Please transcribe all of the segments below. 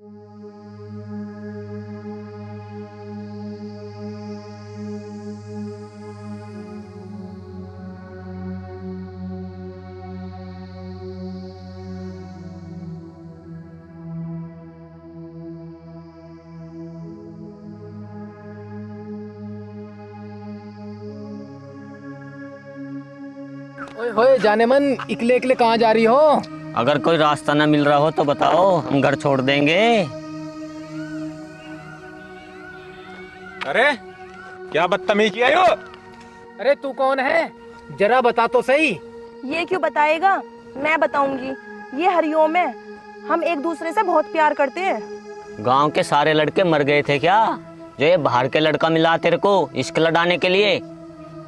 ओए होए जाने मन, इकले इकले कहाँ जा रही हो? अगर कोई रास्ता ना मिल रहा हो तो बताओ, हम घर छोड़ देंगे। अरे क्या बदतमीजी है यो? अरे तू कौन है, जरा बता तो सही। ये क्यों बताएगा, मैं बताऊंगी। ये हरिओम है, हम एक दूसरे से बहुत प्यार करते हैं। गांव के सारे लड़के मर गए थे क्या, जो ये बाहर के लड़का मिला तेरे को इश्क लड़ाने के लिए?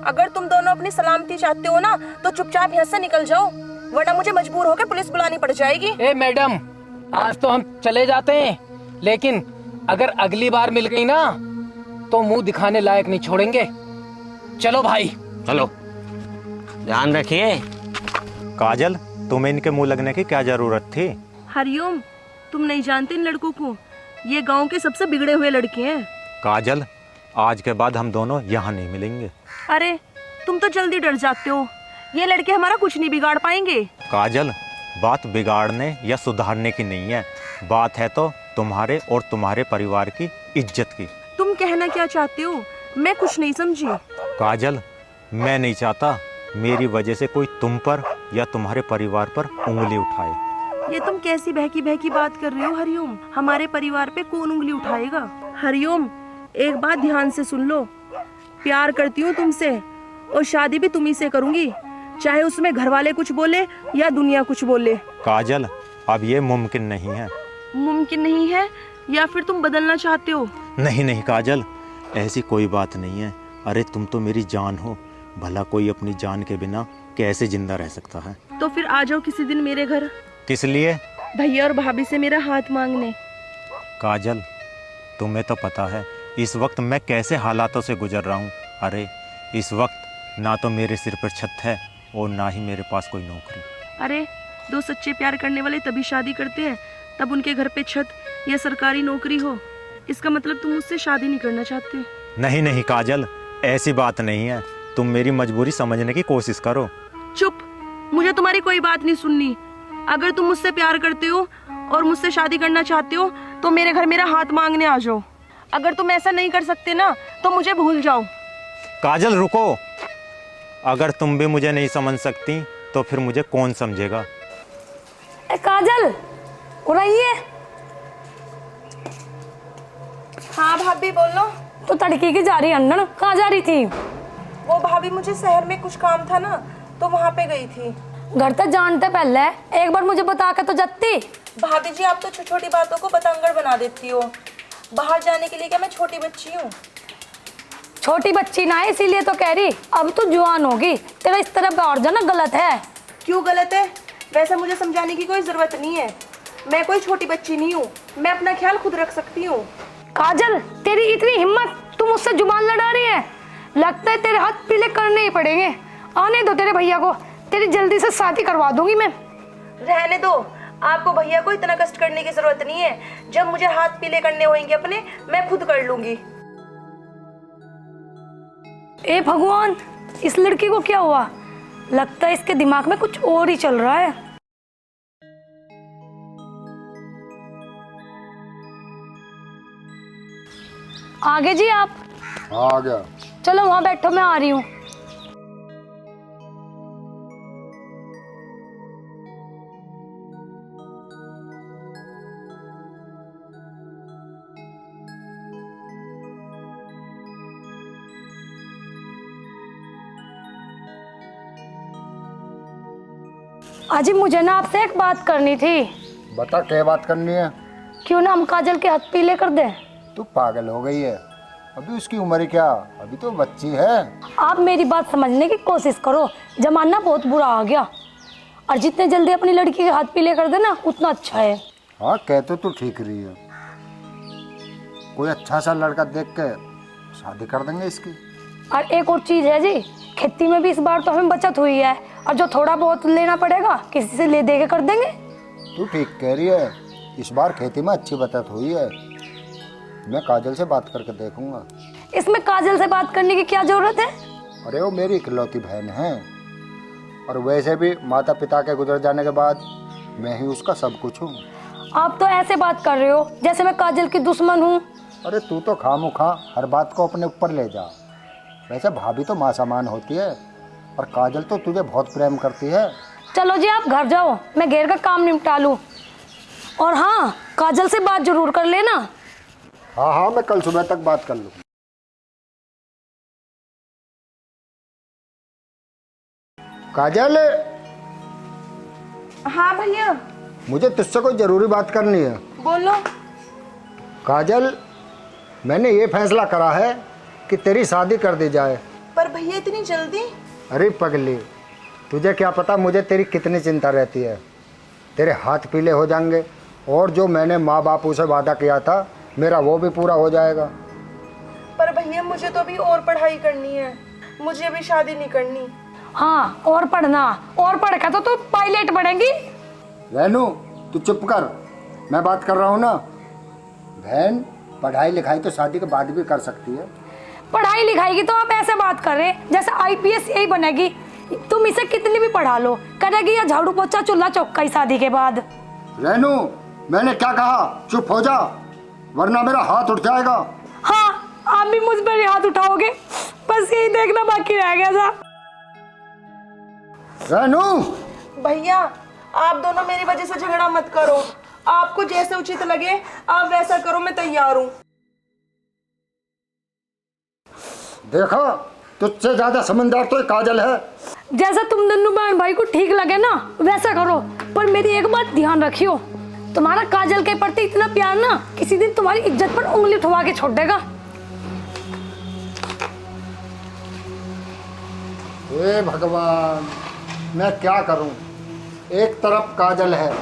अगर तुम दोनों अपनी सलामती चाहते हो ना, तो चुपचाप यहाँ से निकल जाओ, वरना मुझे मजबूर होकर पुलिस बुलानी पड़ जाएगी। ए मैडम, आज तो हम चले जाते हैं, लेकिन अगर अगली बार मिल गई ना तो मुंह दिखाने लायक नहीं छोड़ेंगे। चलो भाई चलो, ध्यान रखिए। काजल, तुम्हें इनके मुंह लगने की क्या जरूरत थी? हरिओम, तुम नहीं जानते इन लड़कों को, ये गांव के सबसे बिगड़े हुए लड़के हैं। काजल, आज के बाद हम दोनों यहाँ नहीं मिलेंगे। अरे तुम तो जल्दी डर जाते हो, ये लड़के हमारा कुछ नहीं बिगाड़ पाएंगे। काजल, बात बिगाड़ने या सुधारने की नहीं है, बात है तो तुम्हारे और तुम्हारे परिवार की इज्जत की। तुम कहना क्या चाहते हो, मैं कुछ नहीं समझी। काजल, मैं नहीं चाहता मेरी वजह से कोई तुम पर या तुम्हारे परिवार पर उंगली उठाए। ये तुम कैसी बहकी बहकी बात कर रहे हो हरिओम, हमारे परिवार पे कौन उंगली उठाएगा? हरिओम, एक बात ध्यान से सुन लो, प्यार करती हूँ तुमसे और शादी भी तुम्ही से करूंगी, चाहे उसमें घर वाले कुछ बोले या दुनिया कुछ बोले। काजल, अब ये मुमकिन नहीं है। मुमकिन नहीं है या फिर तुम बदलना चाहते हो? नहीं नहीं काजल, ऐसी कोई बात नहीं है। अरे तुम तो मेरी जान हो, भला कोई अपनी जान के बिना कैसे जिंदा रह सकता है? तो फिर आ जाओ किसी दिन मेरे घर, किस लिए? भैया और भाभी से मेरा हाथ मांगने। काजल, तुम्हें तो पता है इस वक्त मैं कैसे हालातों से गुजर रहा हूँ। अरे इस वक्त ना तो मेरे सिर पर छत है और ना ही मेरे पास कोई नौकरी। अरे दो सच्चे प्यार करने वाले तभी शादी करते हैं, तब उनके घर पे छत या सरकारी नौकरी हो। इसका मतलब तुम मुझसे शादी नहीं करना चाहते? नहीं नहीं काजल, ऐसी बात नहीं है, तुम मेरी मजबूरी समझने की कोशिश करो। चुप, मुझे तुम्हारी कोई बात नहीं सुननी। अगर तुम मुझसे प्यार करते हो और मुझसे शादी करना चाहते हो तो मेरे घर मेरा हाथ मांगने आ जाओ। अगर तुम ऐसा नहीं कर सकते ना तो मुझे भूल जाओ। काजल रुको, अगर तुम भी मुझे नहीं समझ सकती तो फिर मुझे कौन समझेगा? काजल, हो रही है? हाँ भाभी बोलो। तो तड़की की जा रही अंदर, कहाँ जा रही थी? वो भाभी मुझे शहर में कुछ काम था ना, तो वहाँ पे गई थी। घर तक जानते पहले एक बार मुझे बता के तो जाती। भाभी जी, आप तो छोटी छोटी बातों को पतंगड़ बना देती हो। बाहर जाने के लिए क्या मैं छोटी बच्ची हूँ? छोटी बच्ची ना है इसीलिए तो कह रही, अब तो जवान होगी, तेरा इस तरह और जाना गलत है। क्यों गलत है? वैसे मुझे समझाने की कोई जरूरत नहीं है, मैं कोई छोटी बच्ची नहीं हूँ, मैं अपना ख्याल खुद रख सकती हूँ। काजल, तेरी इतनी हिम्मत, तू मुझसे जुबान लड़ा रही है? लगता है तेरे हाथ पीले करने ही पड़ेंगे। आने दो तेरे भैया को, तेरी जल्दी से शादी करवा दूंगी मैं। रहने दो, आपको भैया को इतना कष्ट करने की जरूरत नहीं है। जब मुझे हाथ पीले करने होंगे अपने, मैं खुद कर लूंगी। ए भगवान, इस लड़की को क्या हुआ? लगता है इसके दिमाग में कुछ और ही चल रहा है। आगे जी आप? आ गया। चलो वहां बैठो, मैं आ रही हूँ। अजी मुझे ना आपसे एक बात करनी थी। बता, क्या बात करनी है? क्यों ना हम काजल के हाथ पीले कर दें? तू पागल हो गई है, अभी उसकी उम्र क्या, अभी तो बच्ची है। आप मेरी बात समझने की कोशिश करो, जमाना बहुत बुरा आ गया, और जितने जल्दी अपनी लड़की के हाथ पीले कर देना उतना अच्छा है। हाँ, कह तो तू ठीक रही है, कोई अच्छा सा लड़का देख के शादी कर देंगे इसकी। और एक और चीज है जी, खेती में भी इस बार तो हमें बचत हुई है, और जो थोड़ा बहुत लेना पड़ेगा किसी से ले दे के कर देंगे। तू ठीक कह रही है, इस बार खेती में अच्छी बचत हुई है। मैं काजल से बात करके देखूंगा। इसमें काजल से बात करने की क्या जरूरत है? अरे वो मेरी इकलौती बहन है, और वैसे भी माता पिता के गुजर जाने के बाद मैं ही उसका सब कुछ हूँ। आप तो ऐसे बात कर रहे हो जैसे मैं काजल की दुश्मन हूँ। अरे तू तो खामोखा हर बात को अपने ऊपर ले जा। वैसे भाभी तो माँ समान होती है, और काजल तो तुझे बहुत प्रेम करती है। चलो जी आप घर जाओ, मैं घेर का काम निपटा लूँ। और हाँ, काजल से बात जरूर कर लेना। हाँ हाँ, मैं कल सुबह तक बात कर लूँ। काजल, हाँ भैया। मुझे तुझसे कोई जरूरी बात करनी है। बोलो। काजल, मैंने ये फैसला करा है कि तेरी शादी कर दी जाए। पर भैया इतनी जल्दी? अरे पगली, तुझे क्या पता मुझे तेरी कितनी चिंता रहती है। तेरे हाथ पीले हो जाएंगे, और जो मैंने माँ बापू से वादा किया था मेरा वो भी पूरा हो जाएगा। पर भैया मुझे तो अभी और पढ़ाई करनी है, मुझे अभी शादी नहीं करनी। हाँ, और पढ़ना, और पढ़ कर तो तू पायलट बनेगी। रेनू, तू चुप कर, मैं बात कर रहा हूँ ना। बहन, पढ़ाई लिखाई तो शादी के बाद भी कर सकती है। पढ़ाई लिखाई की तो आप ऐसे बात कर रहे हैं जैसे आईपीएस यही बनेगी। तुम इसे कितनी भी पढ़ा लो, करेगी या झाड़ू पोछा चूल्हा चौका ही शादी के बाद। रेनू, मैंने क्या कहा? चुप हो जा, वरना मेरा हाथ उठ जाएगा। हाँ, आप भी मुझ पर हाथ उठाओगे, बस यही देखना बाकी रह गया था। रेनू, भैया आप दोनों मेरी वजह से झगड़ा मत करो। आपको जैसे उचित लगे आप वैसा करो, मैं तैयार हूँ। देखो, तुझसे ज्यादा समझदार तो काजल है। जैसा तुम नन्नू बहन भाई को ठीक लगे ना वैसा करो, पर मेरी एक बात ध्यान रखियो, तुम्हारा काजल के प्रति इतना प्यार ना किसी दिन तुम्हारी इज्जत पर उंगली उठवा के छोड़ देगा। हे भगवान, मैं क्या करूं? एक तरफ काजल है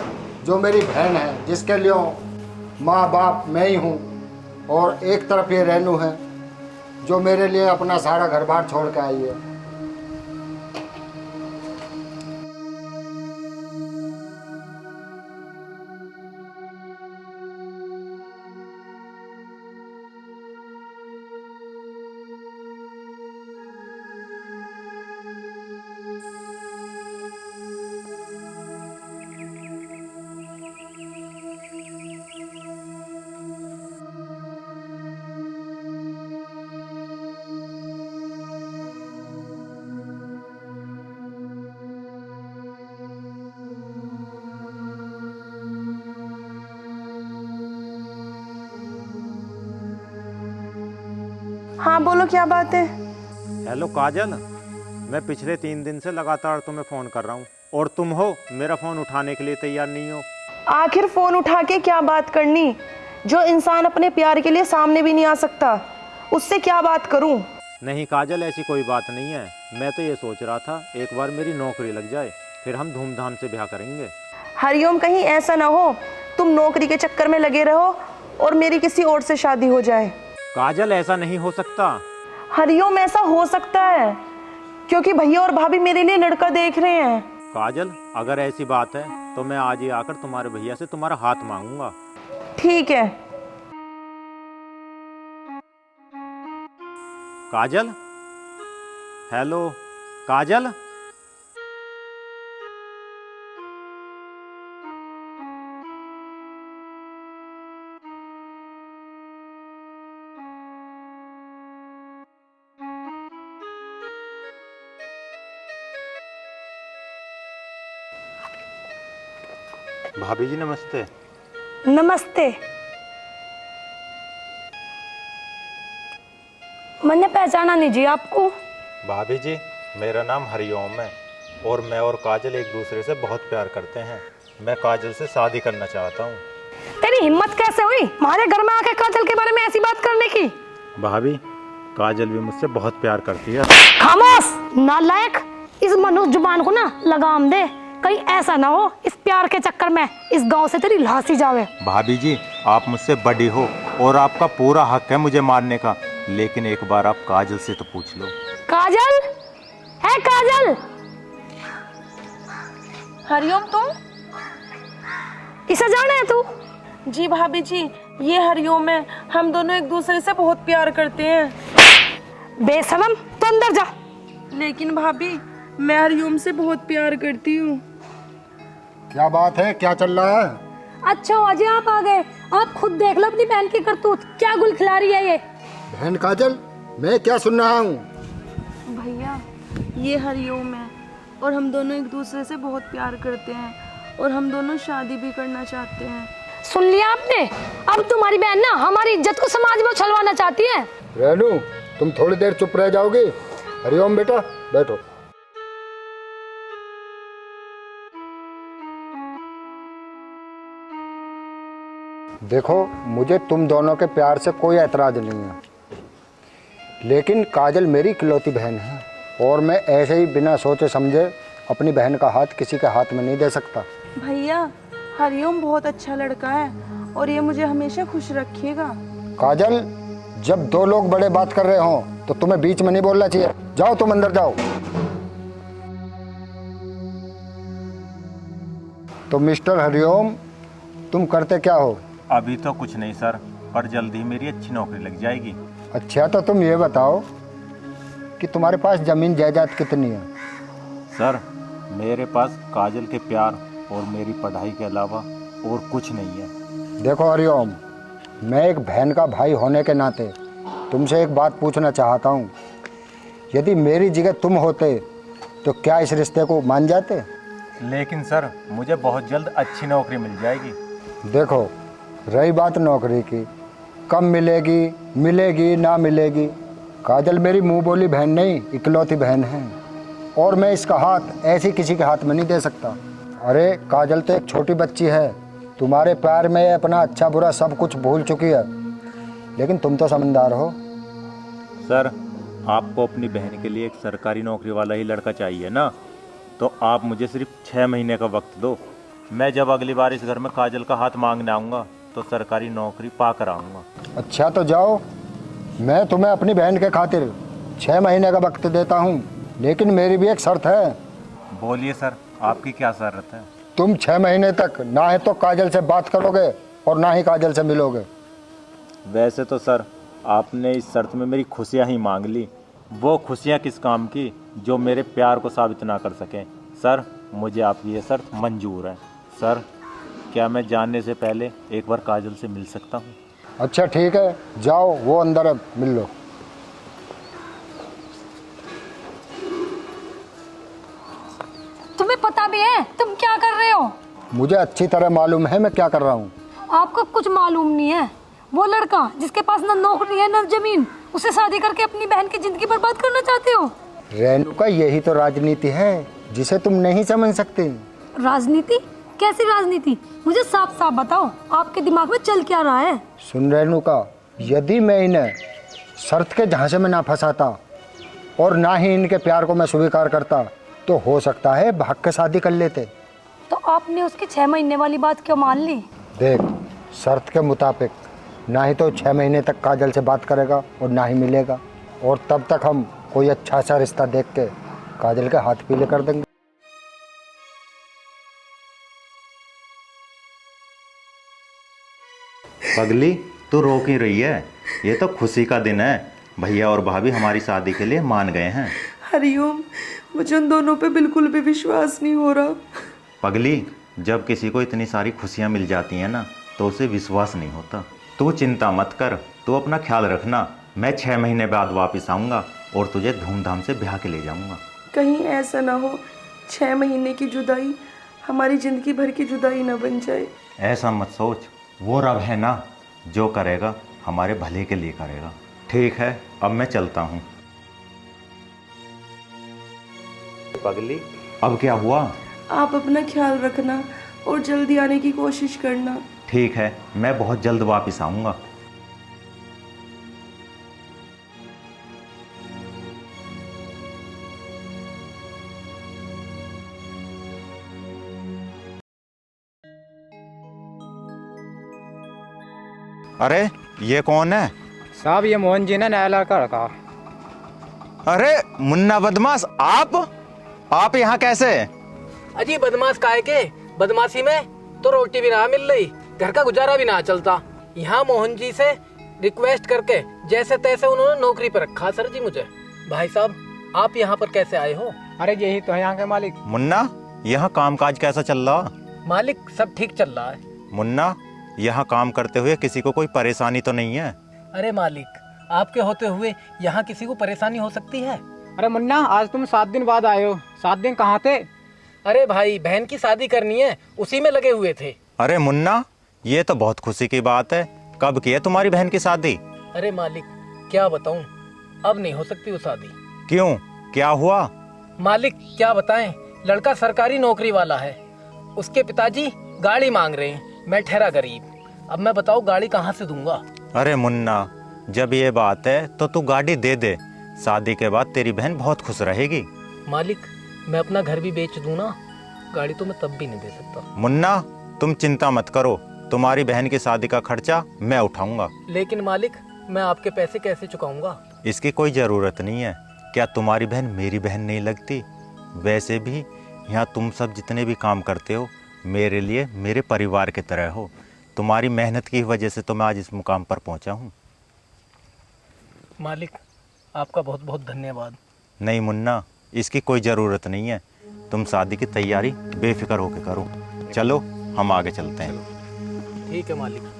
जो मेरी बहन है, जिसके लिए माँ बाप मैं ही हूँ, और एक तरफ ये रेनू है जो मेरे लिए अपना सारा घर बार छोड़ के आई है। हाँ बोलो, क्या बात है? हेलो काजल, मैं पिछले 3 दिन से लगातार तुम्हें फ़ोन कर रहा हूँ, और तुम हो मेरा फ़ोन उठाने के लिए तैयार नहीं हो। आखिर फोन उठा के क्या बात करनी? जो इंसान अपने प्यार के लिए सामने भी नहीं आ सकता, उससे क्या बात करूं? नहीं काजल, ऐसी कोई बात नहीं है। मैं तो ये सोच रहा था एक बार मेरी नौकरी लग जाए, फिर हम धूमधाम से ब्याह करेंगे। हरिओम, कहीं ऐसा ना हो तुम नौकरी के चक्कर में लगे रहो और मेरी किसी और से शादी हो जाए। काजल, ऐसा नहीं हो सकता। हरिओम, ऐसा हो सकता है, क्योंकि भैया और भाभी मेरे लिए लड़का देख रहे हैं। काजल, अगर ऐसी बात है तो मैं आज ही आकर तुम्हारे भैया से तुम्हारा हाथ मांगूंगा। ठीक है। काजल, हेलो काजल। भाभी जी नमस्ते। नमस्ते। मैंने पहचाना नहीं जी आपको। भाभी जी, मेरा नाम हरिओम है, और मैं और काजल एक दूसरे से बहुत प्यार करते हैं। मैं काजल से शादी करना चाहता हूँ। तेरी हिम्मत कैसे हुई हमारे घर में आके काजल के बारे में ऐसी बात करने की? भाभी, काजल भी मुझसे बहुत प्यार करती है। खामोश नालायक, इस मनुष्य जुबान को ना लगाम दे, कहीं ऐसा ना हो इस प्यार के चक्कर में इस गांव से तेरी लाश ही जावे। भाभी जी, आप मुझसे बड़ी हो और आपका पूरा हक है मुझे मारने का, लेकिन एक बार आप काजल से तो पूछ लो। काजल है, काजल। हरिओम, तुम? इसे जाने है तू? जी भाभी जी, ये हरिओम है, हम दोनों एक दूसरे से बहुत प्यार करते हैं। बेशरम, तो अंदर जा। लेकिन भाभी, मैं हरिओम से बहुत प्यार करती हूँ। क्या बात है, क्या चल रहा है? अच्छा हुआ जी आप आ गए। आप खुद देख लो अपनी बहन की करतूत, क्या गुल खिला रही है ये। बहन काजल, मैं क्या सुन रहा हूँ? भैया, ये हरिओम है और हम दोनों एक दूसरे से बहुत प्यार करते हैं और हम दोनों शादी भी करना चाहते हैं। सुन लिया आपने? अब तुम्हारी बहन ना हमारी इज्जत को समाज में उछलवाना चाहती है। रेनू, तुम थोड़ी देर चुप रह जाओगे? हरिओम बेटा, बैठो। देखो, मुझे तुम दोनों के प्यार से कोई एतराज नहीं है, लेकिन काजल मेरी इकलौती बहन है और मैं ऐसे ही बिना सोचे समझे अपनी बहन का हाथ किसी के हाथ में नहीं दे सकता। भैया, हरिओम बहुत अच्छा लड़का है और ये मुझे हमेशा खुश रखिएगा। काजल, जब दो लोग बड़े बात कर रहे हो तो तुम्हें बीच में नहीं बोलना चाहिए। जाओ, तुम अंदर जाओ। तो मिस्टर हरिओम, तुम करते क्या हो? अभी तो कुछ नहीं सर, पर जल्दी ही मेरी अच्छी नौकरी लग जाएगी। अच्छा, तो तुम ये बताओ कि तुम्हारे पास जमीन जायदाद कितनी है? सर, मेरे पास काजल के प्यार और मेरी पढ़ाई के अलावा और कुछ नहीं है। देखो हरिओम, मैं एक बहन का भाई होने के नाते तुमसे एक बात पूछना चाहता हूँ। यदि मेरी जगह तुम होते तो क्या इस रिश्ते को मान जाते? लेकिन सर, मुझे बहुत जल्द अच्छी नौकरी मिल जाएगी। देखो, रही बात नौकरी की, कब मिलेगी, मिलेगी ना मिलेगी, काजल मेरी मुंह बोली बहन नहीं, इकलौती बहन है और मैं इसका हाथ ऐसे किसी के हाथ में नहीं दे सकता। अरे काजल तो एक छोटी बच्ची है, तुम्हारे प्यार में अपना अच्छा बुरा सब कुछ भूल चुकी है, लेकिन तुम तो समझदार हो। सर, आपको अपनी बहन के लिए एक सरकारी नौकरी वाला ही लड़का चाहिए ना, तो आप मुझे सिर्फ 6 महीने का वक्त दो। मैं जब अगली बार इस घर में काजल का हाथ मांगने आऊँगा तो सरकारी नौकरी पा कर आऊँगा। अच्छा, तो जाओ, मैं तुम्हें अपनी बहन के खातिर 6 महीने का वक्त देता हूँ, लेकिन मेरी भी एक शर्त है। बोलिए सर, आपकी क्या शर्त है? तुम 6 महीने तक ना है तो काजल से बात करोगे और ना ही काजल से मिलोगे। वैसे तो सर, आपने इस शर्त में मेरी खुशियाँ ही मांग ली। वो खुशियाँ किस काम की जो मेरे प्यार को साबित ना कर सकें। सर, मुझे आपकी ये शर्त मंजूर है। सर, क्या मैं जानने से पहले एक बार काजल से मिल सकता हूँ? अच्छा ठीक है, जाओ, वो अंदर है, मिल लो। तुम्हें पता भी है तुम क्या कर रहे हो? मुझे अच्छी तरह मालूम है मैं क्या कर रहा हूँ। आपको कुछ मालूम नहीं है। वो लड़का जिसके पास ना नौकरी है ना जमीन, उसे शादी करके अपनी बहन की जिंदगी बर्बाद करना चाहते हो। रेणुका, यही तो राजनीति है जिसे तुम नहीं समझ सकते। राजनीति? कैसी राजनीति? मुझे साफ साफ बताओ, आपके दिमाग में चल क्या रहा है? सुन रेणुका, यदि मैं इन्हें शर्त के झांसे में ना फंसाता और ना ही इनके प्यार को मैं स्वीकार करता तो हो सकता है भाग के शादी कर लेते। तो आपने उसकी 6 महीने वाली बात क्यों मान ली? देख, शर्त के मुताबिक ना ही तो 6 महीने तक काजल से बात करेगा और ना ही मिलेगा, और तब तक हम कोई अच्छा सा रिश्ता देख के काजल के हाथ पीले कर देंगे। पगली, तू रो क्यों रही है? ये तो खुशी का दिन है। भैया और भाभी हमारी शादी के लिए मान गए हैं। हरिओम, मुझे उन दोनों पे बिल्कुल भी विश्वास नहीं हो रहा। पगली, जब किसी को इतनी सारी खुशियाँ मिल जाती हैं ना तो उसे विश्वास नहीं होता। तू चिंता मत कर, तू अपना ख्याल रखना। मैं 6 महीने बाद वापस आऊँगा और तुझे धूमधाम से ब्याह के ले जाऊँगा। कहीं ऐसा ना हो 6 महीने की जुदाई हमारी जिंदगी भर की जुदाई ना बन जाए। ऐसा मत सोच, वो रब है ना, जो करेगा हमारे भले के लिए करेगा। ठीक है, अब मैं चलता हूँ। पगली, अब क्या हुआ? आप अपना ख्याल रखना और जल्दी आने की कोशिश करना। ठीक है, मैं बहुत जल्द वापस आऊँगा। अरे ये कौन है? साहब, ये मोहन जी ने नया लड़का रखा। अरे मुन्ना बदमाश, आप यहाँ कैसे? अजी बदमाश काहे के? बदमाशी में तो रोटी भी ना मिल रही। घर का गुजारा भी ना चलता। यहाँ मोहन जी से रिक्वेस्ट करके जैसे तैसे उन्होंने नौकरी पर रखा सर जी मुझे। भाई साहब, आप यहाँ पर कैसे आए हो? अरे यही तो है यहाँ के मालिक। मुन्ना, यहाँ कामकाज कैसा चल रहा? मालिक सब ठीक चल रहा है। मुन्ना, यहाँ काम करते हुए किसी को कोई परेशानी तो नहीं है? अरे मालिक, आपके होते हुए यहाँ किसी को परेशानी हो सकती है? अरे मुन्ना, आज तुम 7 दिन बाद आए हो। 7 दिन कहाँ थे? अरे भाई, बहन की शादी करनी है, उसी में लगे हुए थे। अरे मुन्ना, ये तो बहुत खुशी की बात है। कब की है तुम्हारी बहन की शादी? अरे मालिक, क्या बताऊं, अब नहीं हो सकती वो शादी। क्यों, क्या हुआ? मालिक क्या बताएं, लड़का सरकारी नौकरी वाला है, उसके पिताजी गाड़ी मांग रहे हैं, मैं ठहरा गरीब। अब मैं बताओ गाड़ी कहाँ से दूंगा? अरे मुन्ना, जब ये बात है तो तू गाड़ी दे दे। शादी के बाद तेरी बहन बहुत खुश रहेगी। मालिक, मैं अपना घर भी बेच दूं ना, गाड़ी तो मैं तब भी नहीं दे सकता। मुन्ना, तुम चिंता मत करो, तुम्हारी बहन की शादी का खर्चा मैं उठाऊंगा। लेकिन मालिक, मैं आपके पैसे कैसे चुकाऊंगा? इसकी कोई जरूरत नहीं है। क्या तुम्हारी बहन मेरी बहन नहीं लगती? वैसे भी यहाँ तुम सब जितने भी काम करते हो मेरे लिए मेरे परिवार की तरह हो। तुम्हारी मेहनत की वजह से तो मैं आज इस मुकाम पर पहुँचा हूँ। मालिक, आपका बहुत बहुत धन्यवाद। नहीं मुन्ना, इसकी कोई ज़रूरत नहीं है। तुम शादी की तैयारी बेफिक्र होकर करो। चलो हम आगे चलते हैं। ठीक है मालिक।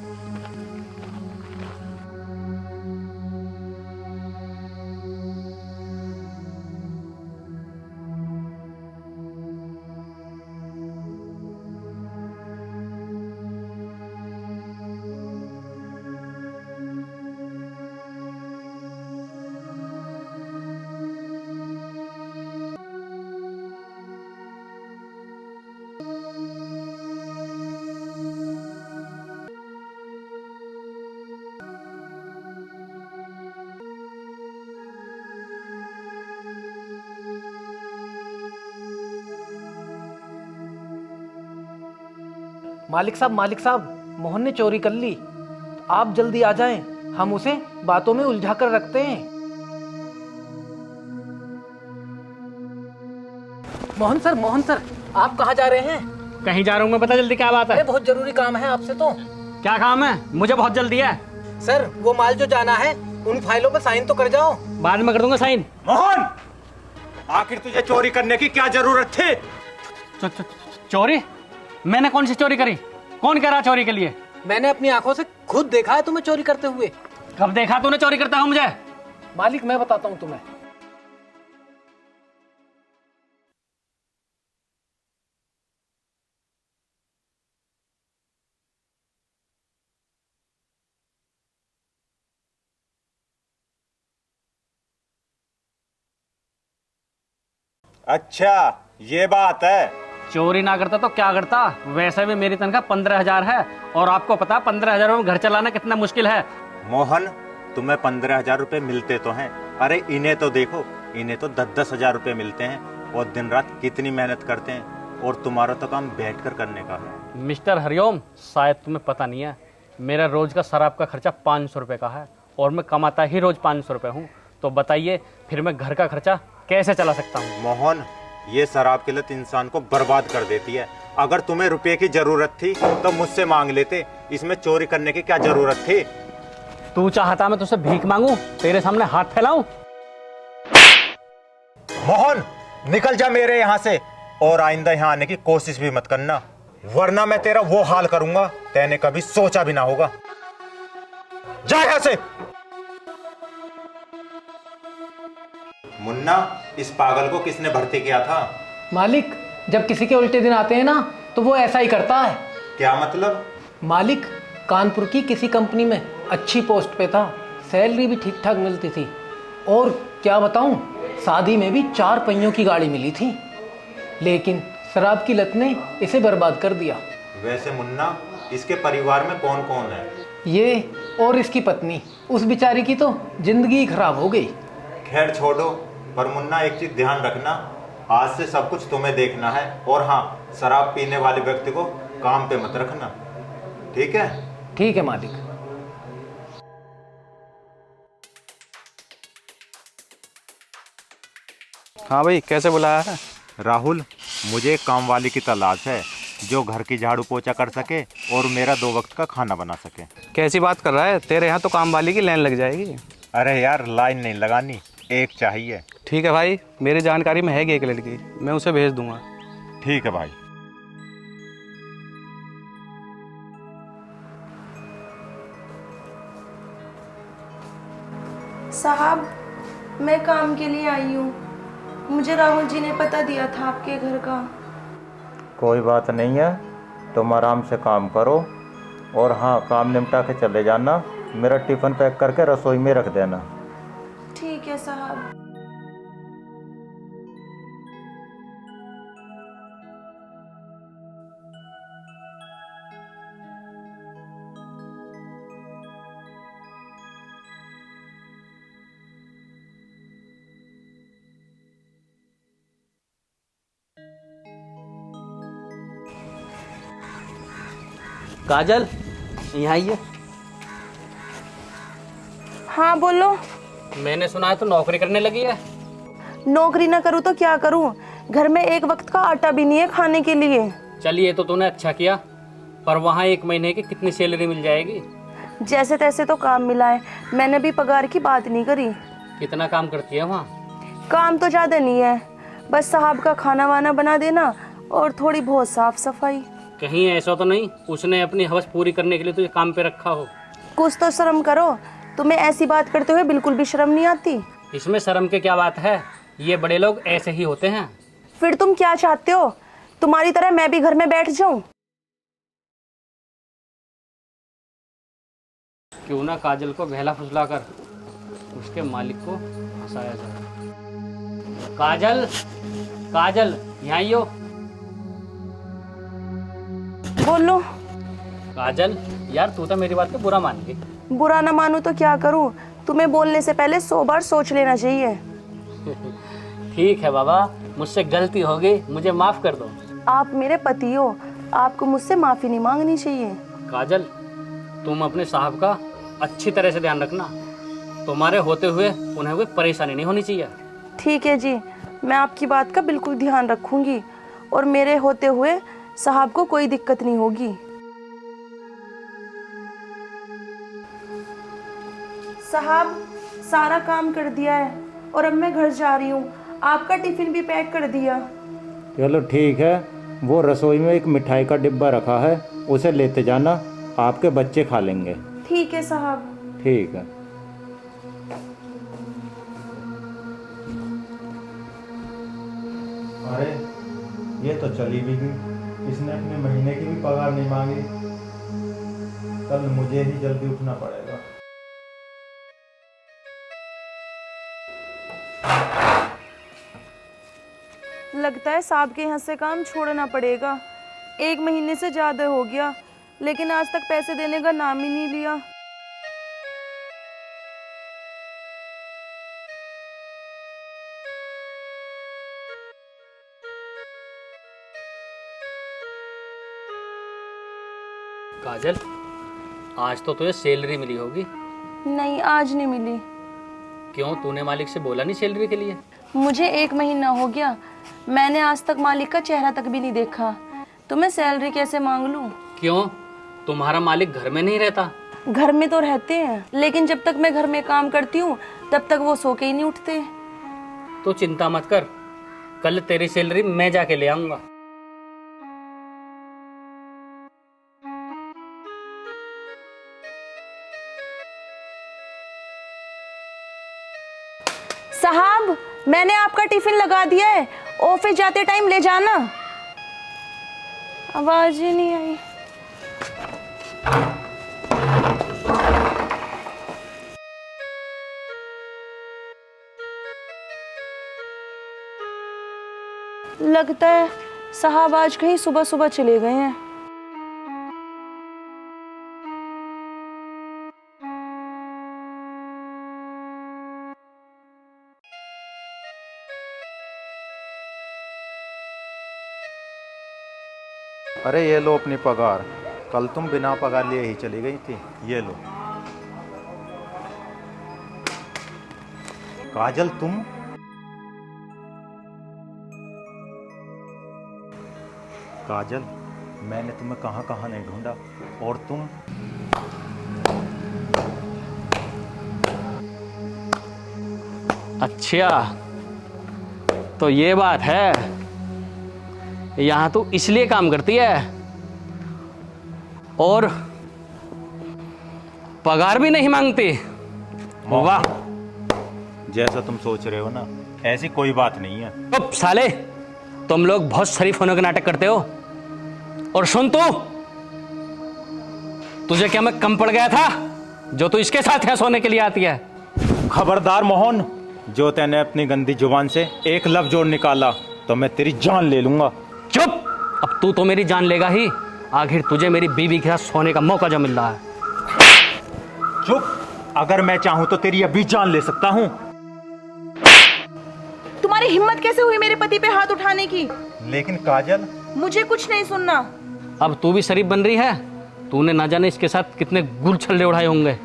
मालिक साहब, मोहन ने चोरी कर ली। आप जल्दी आ जाएं, हम उसे बातों में उलझा कर रखते हैं। मोहन सर, आप कहाँ जा रहे हैं? कहीं जा रहा हूँ मैं, बता जल्दी क्या बात अरे है? बहुत जरूरी काम है आपसे तो। क्या काम है? मुझे बहुत जल्दी है। सर, वो माल जो जाना है उन फाइलों पर साइन तो कर जाओ। बाद में कर दूंगा साइन। मोहन, आखिर तुझे चोरी करने की क्या जरूरत थी? चोरी? मैंने कौन सी चोरी करी? कौन कह रहा चोरी के लिए? मैंने अपनी आंखों से खुद देखा है तुम्हें चोरी करते हुए। कब देखा तूने चोरी करता हूँ मुझे? मालिक, मैं बताता हूँ तुम्हें। अच्छा, ये बात है। चोरी ना करता तो क्या करता? वैसे भी मेरी तनख्वाह 15,000 है और आपको पता 15,000 में घर चलाना कितना मुश्किल है। मोहन, तुम्हें 15,000 रुपए मिलते तो हैं। अरे इन्हें तो देखो, इन्हें तो 10-10 हजार रुपए मिलते हैं और दिन रात कितनी मेहनत करते हैं। और तुम्हारा तो काम बैठकर करने का है। मिस्टर हरिओम, शायद तुम्हें पता नहीं है, मेरा रोज का शराब का खर्चा 500 रुपये का है और मैं कमाता ही रोज 500 रुपये हूँ। तो बताइए फिर मैं घर का खर्चा कैसे चला सकता हूँ? मोहन, ये शराब की लत इंसान को बर्बाद कर देती है। अगर तुम्हें रुपए की जरूरत थी तो मुझसे मांग लेते, इसमें चोरी करने की क्या जरूरत थी? तू चाहता मैं तुझसे भीख मांगू, तेरे सामने हाथ फैलाऊं? मोहन, निकल जा मेरे यहाँ से और आइंदा यहाँ आने की कोशिश भी मत करना, वरना मैं तेरा वो हाल करूंगा तैने कभी सोचा भी ना होगा। जा यहाँ से। मुन्ना, इस पागल को किसने भर्ती किया था? मालिक, जब किसी के उल्टे दिन आते हैं ना तो वो ऐसा ही करता है। क्या मतलब? मालिक, कानपुर की किसी कंपनी में अच्छी पोस्ट पे था, सैलरी भी ठीक ठाक मिलती थी और क्या बताऊं, शादी में भी 4 पहियों की गाड़ी मिली थी। लेकिन शराब की लत ने इसे बर्बाद कर दिया। वैसे मुन्ना, इसके परिवार में कौन कौन है? ये और इसकी पत्नी, उस बेचारी की तो जिंदगी ही खराब हो गई। खैर छोड़ो, पर मुन्ना एक चीज ध्यान रखना, आज से सब कुछ तुम्हें देखना है। और हाँ, शराब पीने वाले व्यक्ति को काम पे मत रखना, ठीक है? ठीक है मालिक। हाँ भाई, कैसे बुलाया है? राहुल, मुझे एक काम वाली की तलाश है जो घर की झाड़ू पोछा कर सके और मेरा 2 वक्त का खाना बना सके। कैसी बात कर रहा है, तेरे यहाँ तो काम वाली की लाइन लग जाएगी। अरे यार, लाइन नहीं लगानी, एक चाहिए। ठीक है भाई, मेरी जानकारी में है एक लड़की, मैं उसे भेज दूंगा। ठीक है भाई। साहब, मैं काम के लिए आई हूँ। मुझे राहुल जी ने पता दिया था आपके घर का। कोई बात नहीं है, तुम आराम से काम करो और हाँ, काम निपटा के चले जाना। मेरा टिफ़िन पैक करके रसोई में रख देना। ठीक है साहब। काजल, यहाँ आइए। हाँ बोलो। मैंने सुना है तो नौकरी करने लगी है। नौकरी ना करूँ तो क्या करूँ? घर में एक वक्त का आटा भी नहीं है खाने के लिए। चलिए, तो तूने अच्छा किया, पर वहाँ 1 महीने की कितनी सैलरी मिल जाएगी? जैसे तैसे तो काम मिला है, मैंने भी पगार की बात नहीं करी। कितना काम करती है वहाँ? काम तो ज्यादा नहीं है, बस साहब का खाना वाना बना देना और थोड़ी बहुत साफ सफाई। कहीं ऐसा तो नहीं उसने अपनी हवस पूरी करने के लिए तुझे काम पे रखा हो? कुछ तो शर्म करो, तुम्हें ऐसी बात करते हुए बिल्कुल भी शर्म नहीं आती। इसमें शर्म की क्या बात है, ये बड़े लोग ऐसे ही होते हैं। फिर तुम क्या चाहते हो? तुम्हारी तरह मैं भी घर में बैठ जाऊं? क्यों ना काजल को बहला फुसला कर उसके मालिक को हंसाया जाए। काजल, काजल, यहाँ आइयो। बोलो। काजल, यार तू तो मेरी बात को बुरा मान गई। बुरा ना मानू तो क्या करूं? तुम्हें बोलने से पहले 100 बार सोच लेना चाहिए। ठीक है बाबा, मुझसे गलती हो गई, मुझे माफ कर दो। आप मेरे पति हो, आपको मुझसे माफी नहीं मांगनी चाहिए। काजल, तुम अपने साहब का अच्छी तरह से ध्यान रखना, तुम्हारे होते हुए उन्हें कोई परेशानी नहीं होनी चाहिए। ठीक है जी, मैं आपकी बात का बिल्कुल ध्यान रखूंगी और मेरे होते हुए साहब को कोई दिक्कत नहीं होगी। साहब, सारा काम कर दिया है और अब मैं घर जा रही हूँ। आपका टिफिन भी पैक कर दिया। चलो ठीक है, वो रसोई में एक मिठाई का डिब्बा रखा है, उसे लेते जाना, आपके बच्चे खा लेंगे। ठीक है साहब। ठीक है। अरे ये तो चली भी गई, इसने अपने महीने की भी पगार नहीं मांगी। कल मुझे ही जल्दी उठना पड़ेगा। लगता है साहब के यहाँ से काम छोड़ना पड़ेगा। 1 महीने से ज़्यादा हो गया, लेकिन आज तक पैसे देने का नाम ही नहीं लिया। काजल, आज तो तुझे सैलरी मिली होगी। नहीं, आज नहीं मिली। क्यों, तूने मालिक से बोला नहीं सैलरी के लिए? मुझे 1 महीना हो गया, मैंने आज तक मालिक का चेहरा तक भी नहीं देखा, तो मैं सैलरी कैसे मांग लूं? क्यों, तुम्हारा मालिक घर में नहीं रहता? घर में तो रहते हैं, लेकिन जब तक मैं घर में काम करती हूँ तब तक वो सो के ही नहीं उठते। तो चिंता मत कर, कल तेरी सैलरी मैं जाके ले आऊंगा। साहब, मैंने आपका टिफिन लगा दिया है, ऑफिस जाते टाइम ले जाना। आवाज ही नहीं आई। लगता है साहब आज कहीं सुबह सुबह चले गए हैं। अरे ये लो अपनी पगार, कल तुम बिना पगार लिए ही चली गई थी, ये लो। काजल, तुम काजल, मैंने तुम्हें कहाँ कहाँ नहीं ढूंढा, और तुम अच्छा, तो ये बात है, यहाँ तू इसलिए काम करती है और पगार भी नहीं मांगती। वाह, जैसा तुम सोच रहे हो ना, ऐसी कोई बात नहीं है। अब साले, तुम लोग बहुत शरीफ होने का नाटक करते हो। और सुन तू, तुझे क्या मैं कम पड़ गया था जो तू इसके साथ है सोने के लिए आती है? खबरदार मोहन, जो तैने अपनी गंदी जुबान से एक लफ्ज और निकाला तो मैं तेरी जान ले लूंगा। चुप, अब तू तो मेरी जान लेगा ही। आखिर तुझे मेरी बीवी के साथ सोने का मौका जो मिल रहा है। चुप, अगर मैं चाहूं तो तेरी अभी जान ले सकता हूं। तुम्हारी हिम्मत कैसे हुई मेरे पति पे हाथ उठाने की? लेकिन काजल, मुझे कुछ नहीं सुनना। अब तू भी शरीफ बन रही है। तूने ना जाने इसके साथ कितने गुल छल्ले उड़ाए होंगे।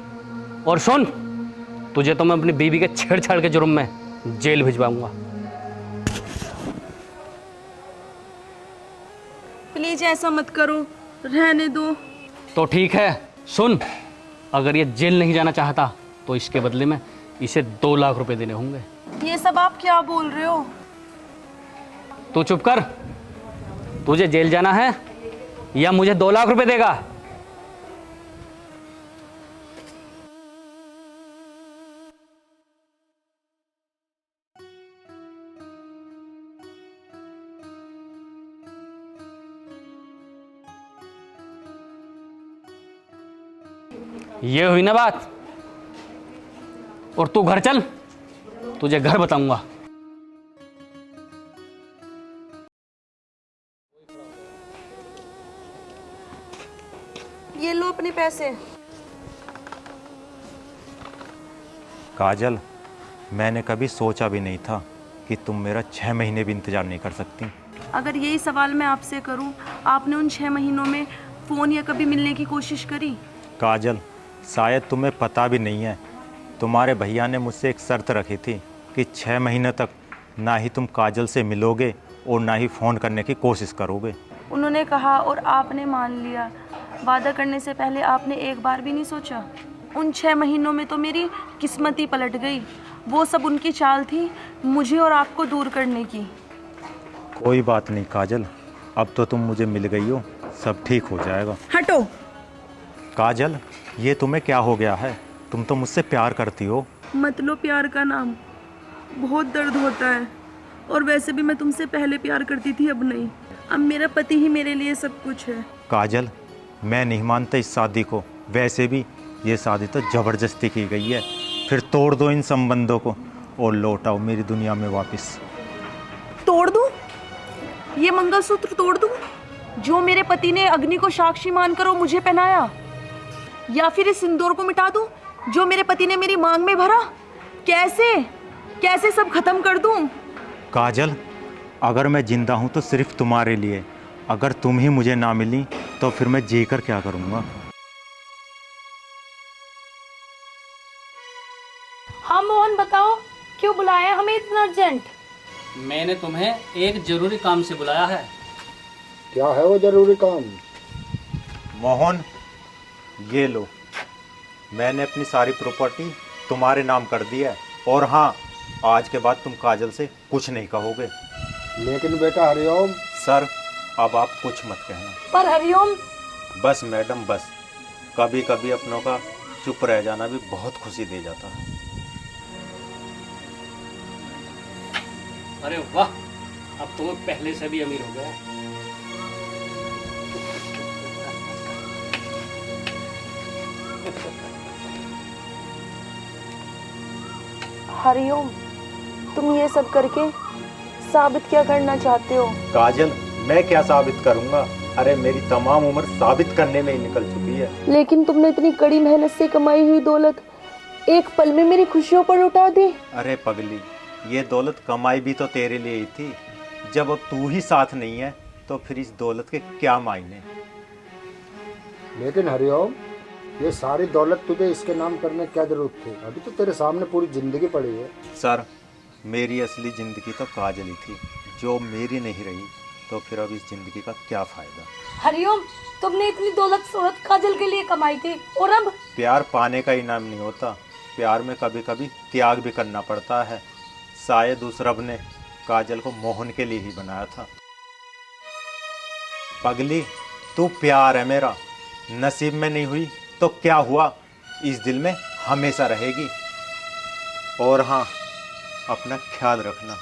और सुन, तुझे तो मैं अपनी बीवी के छेड़छाड़ के जुर्म में जेल भिजवाऊंगा। प्लीज ऐसा मत करो, रहने दो। तो ठीक है, सुन, अगर ये जेल नहीं जाना चाहता तो इसके बदले में इसे 2 लाख रुपए देने होंगे। ये सब आप क्या बोल रहे हो? तू चुप कर। तुझे जेल जाना है या मुझे 2 लाख रुपए देगा? ये हुई ना बात। और तू घर चल, तुझे घर बताऊंगा। ये लो अपने पैसे। काजल, मैंने कभी सोचा भी नहीं था कि तुम मेरा 6 महीने भी इंतजार नहीं कर सकती। अगर यही सवाल मैं आपसे करूं, आपने उन 6 महीनों में फोन या कभी मिलने की कोशिश करी? काजल, शायद तुम्हें पता भी नहीं है, तुम्हारे भैया ने मुझसे एक शर्त रखी थी कि 6 महीने तक ना ही तुम काजल से मिलोगे और ना ही फ़ोन करने की कोशिश करोगे। उन्होंने कहा और आपने मान लिया। वादा करने से पहले आपने एक बार भी नहीं सोचा? उन 6 महीनों में तो मेरी किस्मत ही पलट गई। वो सब उनकी चाल थी, मुझे और आपको दूर करने की। कोई बात नहीं काजल, अब तो तुम मुझे मिल गई हो, सब ठीक हो जाएगा। हटो। काजल, ये तुम्हें क्या हो गया है? तुम तो मुझसे प्यार करती हो। मत लो प्यार का नाम, बहुत दर्द होता है। और वैसे भी मैं तुमसे पहले प्यार करती थी, अब नहीं। अब मेरा पति ही मेरे लिए सब कुछ है। काजल, मैं नहीं मानता इस शादी को। वैसे भी ये शादी तो ज़बरदस्ती की गई है। फिर तोड़ दो इन संबंधों को और लौट आओ मेरी दुनिया में वापस। तोड़ दूं? ये मंगलसूत्र तोड़ दूं जो मेरे पति ने अग्नि को साक्षी मानकर मुझे पहनाया? या फिर इस सिंदूर को मिटा दूं जो मेरे पति ने मेरी मांग में भरा? कैसे कैसे सब खत्म कर दूं? काजल, अगर मैं जिंदा हूं तो सिर्फ तुम्हारे लिए। अगर तुम ही मुझे ना मिली तो फिर मैं जी कर क्या करूंगा? हाँ मोहन, बताओ क्यों बुलाया हमें इतना अर्जेंट? मैंने तुम्हें एक जरूरी काम से बुलाया है। क्या है वो जरूरी काम? मोहन, ये लो, मैंने अपनी सारी प्रॉपर्टी तुम्हारे नाम कर दी है। और हाँ, आज के बाद तुम काजल से कुछ नहीं कहोगे। लेकिन बेटा हरिओम। सर, अब आप कुछ मत कहना। पर हरिओम। बस मैडम, बस। कभी कभी अपनों का चुप रह जाना भी बहुत खुशी दे जाता है। अरे वाह, अब तो मैं पहले से भी अमीर हो गया। हरिओम, तुम ये सब करके साबित क्या करना चाहते हो? काजल, मैं क्या साबित करूंगा? अरे मेरी तमाम उम्र साबित करने में ही निकल चुकी है। लेकिन तुमने इतनी कड़ी मेहनत से कमाई हुई दौलत एक पल में मेरी खुशियों पर लुटा दी। अरे पगली, ये दौलत कमाई भी तो तेरे लिए ही थी। जब अब तू ही साथ नहीं है तो फिर इस दौलत के क्या मायने? लेकिन हरिओम, ये सारी दौलत तुझे इसके नाम करने की क्या जरूरत थी? अभी तो तेरे सामने पूरी जिंदगी पड़ी है। सर, मेरी असली जिंदगी तो काजल ही थी, जो मेरी नहीं रही। तो फिर अब इस जिंदगी का क्या फायदा। हरिओम, तुमने इतनी दौलत शोहरत काजल के लिए कमाई थी और अब प्यार पाने का इनाम नहीं होता, प्यार में कभी कभी त्याग भी करना पड़ता है। शायद उस रब ने काजल को मोहन के लिए ही बनाया था। पगली, तू प्यार है मेरा, नसीब में नहीं हुई तो क्या हुआ, इस दिल में हमेशा रहेगी। और हाँ, अपना ख्याल रखना।